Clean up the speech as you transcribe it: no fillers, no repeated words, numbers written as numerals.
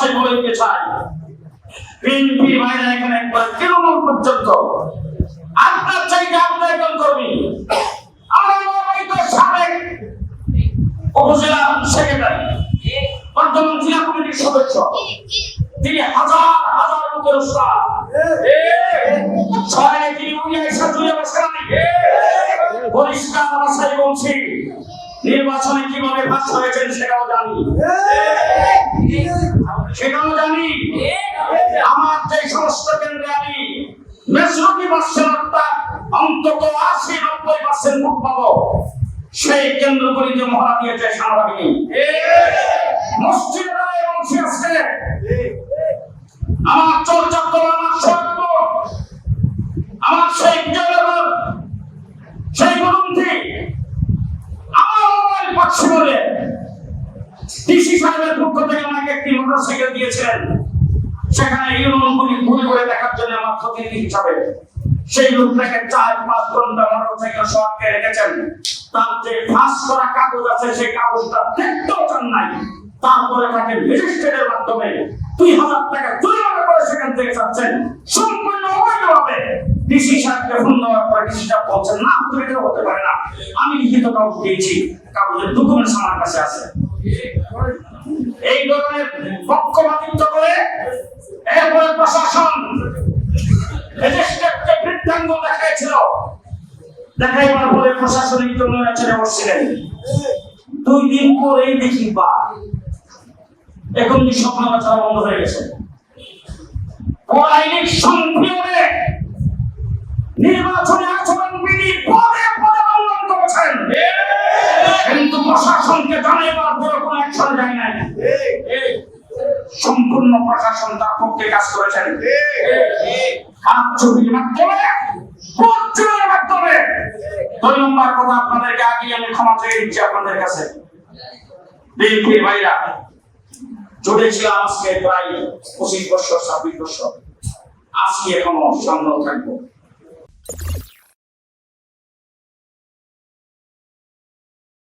ভাষায় বলতে চাই, বিএনপি বাইরে এখানে একবার তৃণমূল পর্যন্ত আপনার চাইতে আপনার একজন কর্মী, আমার সাবেক উপজেলা সেক্রেটারি, বর্তমান জেলা কমিটির সদস্য, তিনি হাজার হাজার লোকের উস্তাদ, ছয় তিনি উড়িয়া জুড়ে বসে পরিষ্কার ভাষায় বলছি, নির্বাচনে কিভাবে পাস হয়েছেন সেটাও জানি। আমার যে সমস্ত কেন্দ্রে আমি মেজরিটি পাচ্ছেন, অর্থাৎ অন্তত 80-90% ভোট পাবো, সেই কেন্দ্রগুলিতে মহড়া দিয়েছে সেনাবাহিনী। মসজিদে দাঁড়িয়ে বলছি আজকে আমার চৌচত্ব, আমার সৈয়দপুর, আমার সেই বিজয়নগর, সেই গ্রন্থি, আমার মোবাইল পাচ্ছি বলে ডিসি সাহেবের পক্ষ থেকে আমাকে একটি মোটরসাইকেল দিয়েছিলেন, সেখানে ইউনিয়নগুলি ঘুরে ঘুরে দেখার জন্য আমার প্রতিনিধি হিসাবে সেই লোকটাকে 4-5 ঘন্টা মোটরসাইকেল সহকে রেখেছেন। তার যে ফাঁস করা কাগজ আছে সেই কাগজটা দেখতেও চান নাই, তারপরে তাকে ম্যাজিস্ট্রেটের মাধ্যমে 2000 টাকা জরিমানা করে সেখান থেকে যাচ্ছেন সম্পূর্ণ অবৈধভাবে। ডিসি সাহেবকে ফোন দেওয়ার পরে ডিসি সাহেব বলছেন না, এটা হতে পারে না, আমি লিখিত কাগজ দিয়েছি, কাগজের ডকুমেন্টস আমার কাছে আছে। এই ধরনের পক্ষপাতিত্ব করে এরপরে প্রশাসন ম্যাজিস্ট্রেটকে বৃদ্ধাঙ্গ দেখাইছিল, দেখাইবার পরে প্রশাসনিক জনরা ছেড়ে বসছিলেন। 2 দিন পরেই দেখি বা এখন স্বপ্ন বাঁচানো বন্ধ হয়ে গেছে। আইনিক সংবিধানে নির্বাচনে আচরণবিধি পদে পদে উল্লঙ্ঘন করেছেন, কিন্তু প্রশাসনকে জানাইবার পরে কোনো অ্যাকশন যায় নাই। সম্পূর্ণ প্রশাসন তার পক্ষে কাজ করেছেন। হাত ছবির মাধ্যমে, প্রচারের মাধ্যমে। 2 নম্বর কথা আপনাদেরকে আগে আমি ক্ষমা চেয়ে দিচ্ছি আপনাদের কাছে। বিএনপির ভাইরা জুড়েছিলাম আজকে প্রায় 25 বছর 26 বছর, আজকে এখনো সামনে থাকবো।